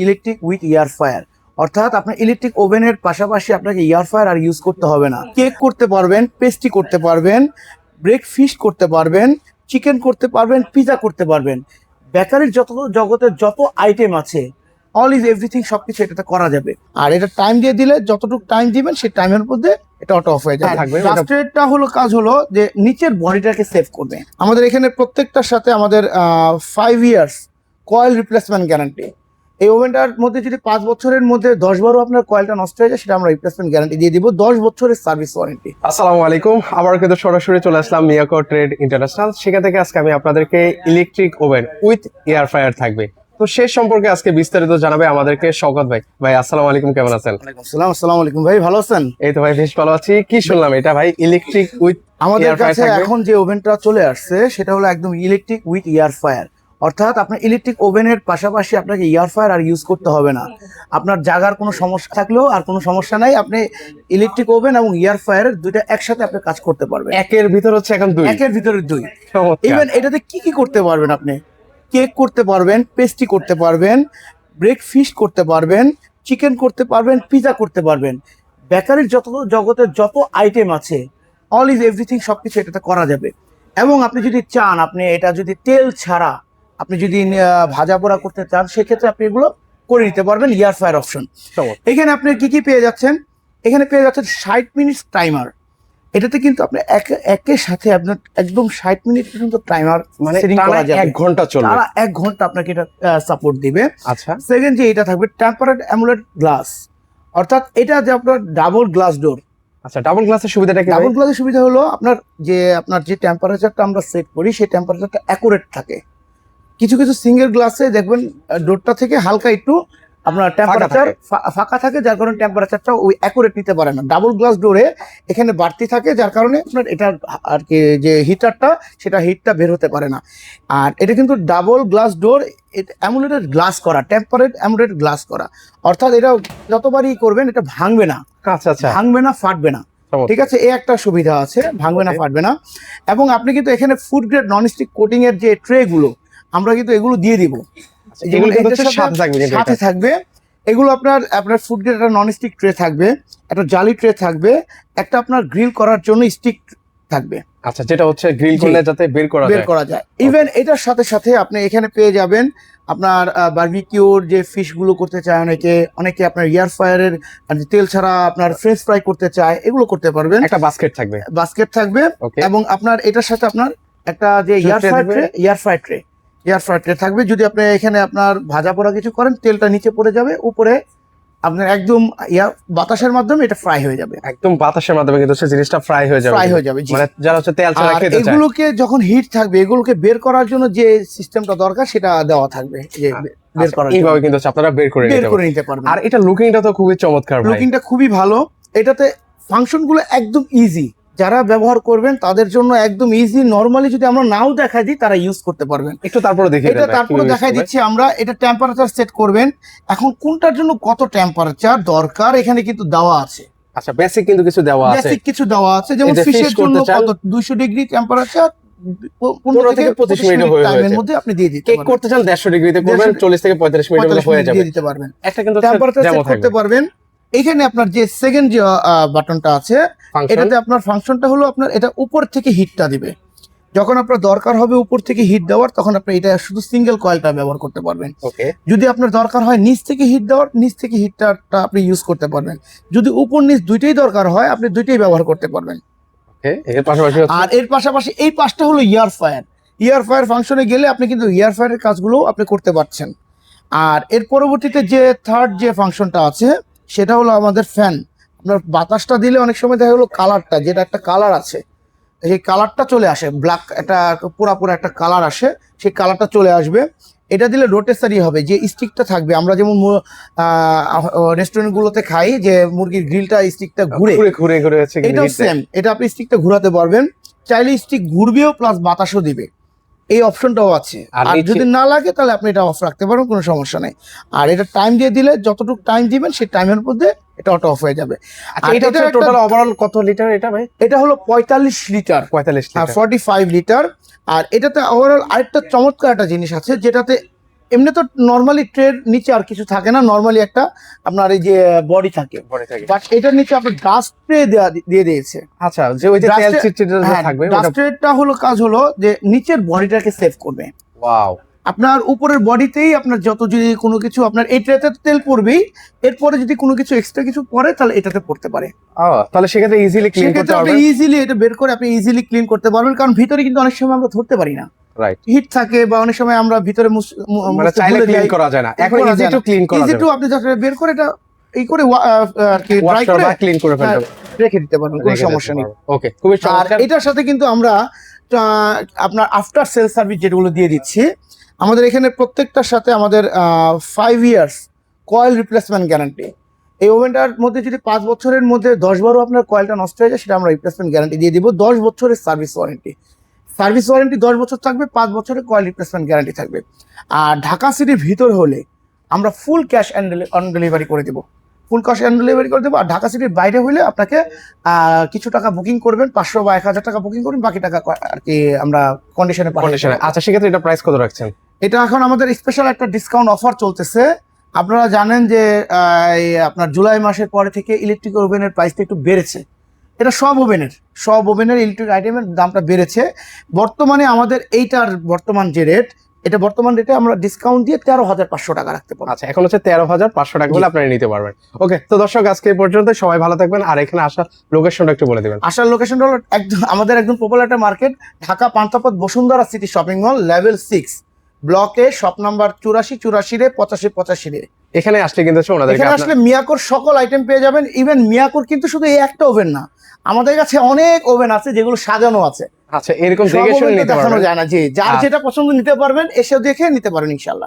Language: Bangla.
ইলেকট্রিক উইথ এয়ার ফায়ার, অর্থাৎ আপনার ইলেকট্রিক ওভেনের পাশাপাশি আপনাকে এয়ার ফায়ার আর ইউজ করতে হবে না। কেক করতে পারবেন, পেস্ট্রি করতে পারবেন, ব্রেকফাস্ট করতে পারবেন, চিকেন করতে পারবেন, পিজা করতে পারবেন। বেকারির যত জগতের যত আইটেম আছে, অল ইজ এভরিথিং, সবকিছু এটাতে করা যাবে। আর এটা টাইম দিয়ে দিলে যতটুকু টাইম দিবেন সেই টাইমের মধ্যে এটা অটো অফ হয়ে যাবে। লাস্টেরটা হলো কাজ হলো যে নিচের বডিটাকে সেভ করবে। আমাদের এখানে প্রত্যেকটার সাথে আমাদের 5 ইয়ার্স কয়েল রিপ্লেসমেন্ট গ্যারান্টি। এই ওভেনটার মধ্যে যদি 5 বছরের মধ্যে 10 বারও আপনার কয়েলটা নষ্ট হয়ে যায়, সেটা আমরা রিপ্লেসমেন্ট গ্যারান্টি দিয়ে দিব, 10 বছরের সার্ভিস ওয়ারেন্টি। আসসালামু আলাইকুম, আবার কিন্তু সরাসরি চলে আসলাম মিয়াকো ট্রেড ইন্টারন্যাশনাল। সেখান থেকে আজকে আমি আপনাদেরকে electric oven with air fryer থাকবে, তো সে সম্পর্কে আজকে বিস্তারিত জানাবে আমাদেরকে শওকত ভাই। ভাই আসসালামু আলাইকুম, কেমন আছেন? আসসালামু আলাইকুম ভাই, ভালো আছেন? এই তো ভাই বেশ ভালো আছি। কি শুনলাম এটা ভাই ইলেকট্রিক উইথ আমাদের কাছে এখন যে ওভেনটা চলে আসছে সেটা হলো একদম ইলেকট্রিক উইথ এয়ার ফায়ার, অর্থাৎ আপনার ইলেকট্রিক ওভেনের পাশাপাশি আপনাকে এয়ার ফায়ার আর ইউজ করতে হবে না। আপনার জাগার কোনো সমস্যা থাকলেও আর কোনো সমস্যা নাই, আপনি ইলেকট্রিক ওভেন এবং এয়ার ফায়ারের দুইটা একসাথে আপনি কাজ করতে পারবেন। একের ভিতর হচ্ছে এখন দুই, একের ভিতরে দুই। ইভেন এটাতে কি কি করতে পারবেন আপনি? কেক করতে পারবেন, পেস্ট্রি করতে পারবেন, ব্রেকফাস্ট করতে পারবেন, চিকেন করতে পারবেন, পিজা করতে পারবেন। বেকারির যত জগতের যত আইটেম আছে, অল ইজ এভরিথিং, সবকিছু এটাতে করা যাবে। এবং আপনি যদি চান, আপনি এটা যদি তেল ছাড়া আপনি যদি ভাজা পোড়া করতে চান, সেক্ষেত্রে আপনি এগুলো করে নিতে পারবেন, এয়ার ফায়ার অপশন। এখানে আপনি কি কি পেয়ে যাচ্ছেন? এখানে পেয়ে যাচ্ছেন 60 মিনিট টাইমার। এটাতে কিন্তু আপনি একের সাথে আপনার একদম 60 মিনিট পর্যন্ত টাইমার মানে সেটিং করা যাবে। 1 ঘন্টা চলবে, তারা 1 ঘন্টা আপনাকে এটা সাপোর্ট দিবে। আচ্ছা, সেকেন্ড যে এটা থাকবে টেম্পারেট অ্যামুলেট গ্লাস, অর্থাৎ এটা যে আপনার ডাবল গ্লাস ডোর। আচ্ছা, ডাবল গ্লাসের সুবিধাটা কি? ডাবল গ্লাসের সুবিধা হলো আপনার যে টেম্পারেচারটা আমরা সেট করি সেই টেম্পারেচারটা অ্যাকুরেট থাকে। কিছু কিছু সিঙ্গেল গ্লাসে দেখবেন ডোরটা থেকে হালকা একটু আপনার টেম্পারেচার ফাঁকা থাকে, যার কারণে টেম্পারেচারটা ওই অ্যাকুরেট নিতে পারে না। ডাবল গ্লাস ডোরে এখানে বাড়তি থাকে, যার কারণে আপনার এটা আর কি যে হিটারটা সেটা হিটটা বের হতে পারে না। আর এটা কিন্তু ডাবল গ্লাস ডোর, অ্যামুলেটেড গ্লাস করা, টেম্পারেট অ্যামুলেটেড গ্লাস করা, অর্থাৎ এটা যতবারই করবেন এটা ভাঙবে না। আচ্ছা আচ্ছা, ভাঙবে না, ফাটবে না। ঠিক আছে, এই একটা সুবিধা আছে, ভাঙবে না, ফাটবে না। এবং আপনি কিন্তু এখানে ফুড গ্রেড ননস্টিক কোটিং এর যে ট্রে গুলো আমরা কিন্তু এগুলো দিয়ে দিব, যেগুলো সাথে থাকবে। এগুলো আপনার ফুড গ্রেড একটা ননস্টিক ট্রে থাকবে, একটা জালি ট্রে থাকবে, একটা আপনার গ্রিল করার জন্য স্টিক থাকবে। আচ্ছা, যেটা হচ্ছে গ্রিল করলে যাতে বের করা যায়। ইভেন এটার সাথে সাথে আপনি এখানে পেয়ে যাবেন আপনার বারবিকিউর যে ফিশ গুলো করতে চায়, অনেকে আপনার এয়ার ফায়ারের তেল ছাড়া আপনার ফ্রেঞ্চ ফ্রাই করতে চায়, এগুলো করতে পারবেন। একটা বাস্কেট থাকবে এবং আপনার এটার সাথে আপনার একটা যে এয়ার ফ্রাই ট্রে থাকবে। যদি আপনি এখানে আপনার ভাজা পোড়া কিছু করেন, তেলটা নিচে পড়ে যাবে, উপরে আপনার একদম বাতাসের মাধ্যমে এটা ফ্রাই হয়ে যাবে। একদম বাতাসের মাধ্যমে কিন্তু জিনিসটা ফ্রাই হয়ে যাবে। মানে যারা হচ্ছে তেল ছাড়া খেতে চায়, এগুলোকে যখন হিট থাকবে, এগুলোকে বের করার জন্য যে সিস্টেমটা দরকার সেটা দেওয়া থাকবে, যে বের করার এইভাবে কিন্তু আপনারা বের করে নিতে পারবেন। আর এটা লুকিংটা তো খুবই চমৎকার ভাই, লুকিংটা খুবই ভালো। এটাতে ফাংশনগুলো একদম ইজি, যারা ব্যবহার করবেন তাদের জন্য একদম ইজি। নরমালি যদি আমরা নাও দেখাই দিই, তারা ইউজ করতে পারবেন। একটু তারপরে দেখাই দিচ্ছি আমরা। এটা টেম্পারেচার সেট করবেন, এখন কোনটার জন্য কত টেম্পারেচার দরকার এখানে কিন্তু দেওয়া আছে। আচ্ছা, বেসিক কিন্তু কিছু দেওয়া আছে, যেমন ফিশের জন্য কত 200 ডিগ্রি টেম্পারেচার 15 থেকে 25 মিনিটের মধ্যে আপনি দিয়ে দিতে পারবেন। কেক করতে চান 150 ডিগ্রিতে করবেন, 40 থেকে 45 মিনিটের মধ্যে হয়ে যাবে, দিতে পারবেন। একটা কিন্তু টেম্পারেচার সেট করতে পারবেন। এখানে আপনার যে সেকেন্ড যে বাটনটা আছে, এটাতে আপনার ফাংশনটা হলো আপনার এটা উপর থেকে হিটটা দিবে। যখন আপনার দরকার হবে উপর থেকে হিট দেওয়ার, তখন আপনি এটা শুধু সিঙ্গেল কয়েলটা ব্যবহার করতে পারবেন। যদি আপনার দরকার হয় নিচ থেকে হিট দেওয়ার, নিচ থেকে হিটটা আপনি ইউজ করতে পারবেন। যদি উপর নিচ দুইটাই দরকার হয়, আপনি দুইটাই ব্যবহার করতে পারবেন। আর এর পাশাপাশি এই পাশটা হলো ইয়ার ফায়ার ফাংশনে গেলে আপনি কিন্তু ইয়ার ফায়ারের কাজগুলো আপনি করতে পারছেন। আর এর পরবর্তীতে যে থার্ড যে ফাংশনটা আছে সেটা হলো আমাদের ফ্যান। আপনার বাতাসটা দিলে অনেক সময় দেখা গেলো কালারটা, যেটা একটা কালার আছে, সেই কালারটা চলে আসে, ব্ল্যাক একটা পুরা একটা কালার আসে, সেই কালারটা চলে আসবে। এটা দিলে রোটেসারি হবে, যে স্টিকটা থাকবে, আমরা যেমন রেস্টুরেন্ট গুলোতে খাই যে মুরগির গ্রিলটা স্টিকটা ঘুরে, এটাও সেম। এটা আপনি স্টিকটা ঘুরাতে পারবেন, চাইলে স্টিক ঘুরবেও প্লাস বাতাসও দিবে, এই অপশনটাও আছে। আর যদি না লাগে তাহলে আপনি এটা অফ রাখতে পারেন, কোনো সমস্যা নেই। আর এটা টাইম দিয়ে দিলে যতটুকু টাইম দিবেন সেই টাইমের মধ্যে এটা অটো অফ হয়ে যাবে। আর এটা টোটাল ওভারঅল কত লিটার এটা ভাই? এটা হলো 45 লিটার, 45 লিটার, 45 লিটার। আর এটাতে ওভারঅল আরেকটা চমৎকার একটা জিনিস আছে, যেটাতে এমনি তো নর্মালি ট্রের নিচে আর কিছু থাকে না, নর্মালি একটা আপনার এই যে বডি থাকে, বাট এটার নিচে আপনার ডাস্ট ট্রে দিয়ে দিয়েছে। আচ্ছা, যে ওই যে তেল চিটচিটে থাকবে, ডাস্ট ট্রেটা হলো কাজ হলো যে নিচের বডিটাকে সেভ করবে। ওয়াও। আপনার উপরের বডিতেই আপনার যত যদি কোনো কিছু আপনার এই ট্রেতে তেল পড়বেই, এরপরে যদি কোনো কিছু এক্সট্রা কিছু পড়ে তাহলে এটাতে পড়তে পারে। তাহলে সেক্ষেত্রে ইজিলি ক্লিন করতে সেক্ষেত্রে আপনি পারবেন। ইজিলি এটা বের করে আপনি ইজিলি ক্লিন করতে পারবেন, কারণ ভিতরে কিন্তু অনেক সময় আমরা ধরতে পারি না, রাইট, হিট থাকে বা অনেক সময় আমরা ভিতরে মানে চাইলে ক্লিন করা যায় না। এখন ইজি টু ক্লিন করা ইজি টু যাবে, আপনি জাস্ট বের করে এটা এই করে আর কি ড্রাই ওয়াশ করে বা ক্লিন করে ফেলতে হবে, রেখে দিতে পারবেন, কোনো সমস্যা নেই। ওকে, খুবই আর চমৎকার। এটার সাথে কিন্তু আমরা আপনার আফটার সেল সার্ভিস যেগুলো দিয়ে দিচ্ছি, আমাদের এখানে প্রত্যেকটার সাথে আমাদের 5 ইয়ার্স কয়েল রিপ্লেসমেন্ট গ্যারান্টি। এই ওভেনটার মধ্যে যদি 5 বছরের মধ্যে 10 বারও আপনার কয়েলটা নষ্ট হয়ে যায়, সেটা আমরা রিপ্লেসমেন্ট গ্যারান্টি দিয়ে দিব। 10 বছরের সার্ভিস ওয়ারেন্টি, 10 বছর থাকবে, 5 বছরের কয়েল রিপ্লেসমেন্ট গ্যারান্টি থাকবে। আর ঢাকা সিটির ভিতর হলে আমরা ফুল ক্যাশ অন ডেলিভারি করে দেবো, ফুল ক্যাশ অন ডেলিভারি করে দেবো। আর ঢাকা সিটির বাইরে হলে আপনাকে কিছু টাকা বুকিং করবেন, 500 বা 1000 টাকা বুকিং করবেন, বাকি টাকা আর কি আমরা কন্ডিশনে কন্ডিশনে। আচ্ছা, সেক্ষেত্রে এটা প্রাইস কত রাখছেন? এটা এখন আমাদের স্পেশাল একটা ডিসকাউন্ট অফার চলতেছে। আপনারা জানেন যে আপনার জুলাই মাসের পরে থেকে ইলেকট্রিক ওভেনের প্রাইসটা একটু বেড়েছে। এটা সব ওভেনের ইলেকট্রিক আইটেমের দামটা বেড়েছে। বর্তমানে আমাদের এইটার বর্তমান যে রেট, এটা বর্তমান রেটে আমরা ডিসকাউন্ট দিয়ে 13,500 টাকা রাখতে পারবো। আচ্ছা, এখন হচ্ছে 13,500 টাকা হলে আপনারা নিতে পারবেন। ওকে, তো দর্শক আজকে এই পর্যন্ত, সবাই ভালো থাকবেন। আর এখানে আসার লোকেশনটা একটু বলে দিবেন। আসার লোকেশনটা হলো আমাদের একদম পপুলার একটা market, Dhaka Panthapath Bashundhara city shopping mall, level 6 ব্লকে, শপ নাম্বার 84 রে 85 রে। এখানে আসলে কিন্তু ওনাদেরকে এখানে আসলে মিয়াকোর সকল আইটেম পেয়ে যাবেন। ইভেন মিয়াকোর কিন্তু শুধু এই একটা ওভেন না, আমাদের কাছে অনেক ওভেন আছে যেগুলো সাজানো আছে। আচ্ছা, এরকম সব দেখে শুনে ওভেন তো নিতে দেখানো পারবেন। যায় না, জি যার যেটা পছন্দ নিতে পারবেন, এসে দেখে নিতে পারেন ইনশাল্লাহ।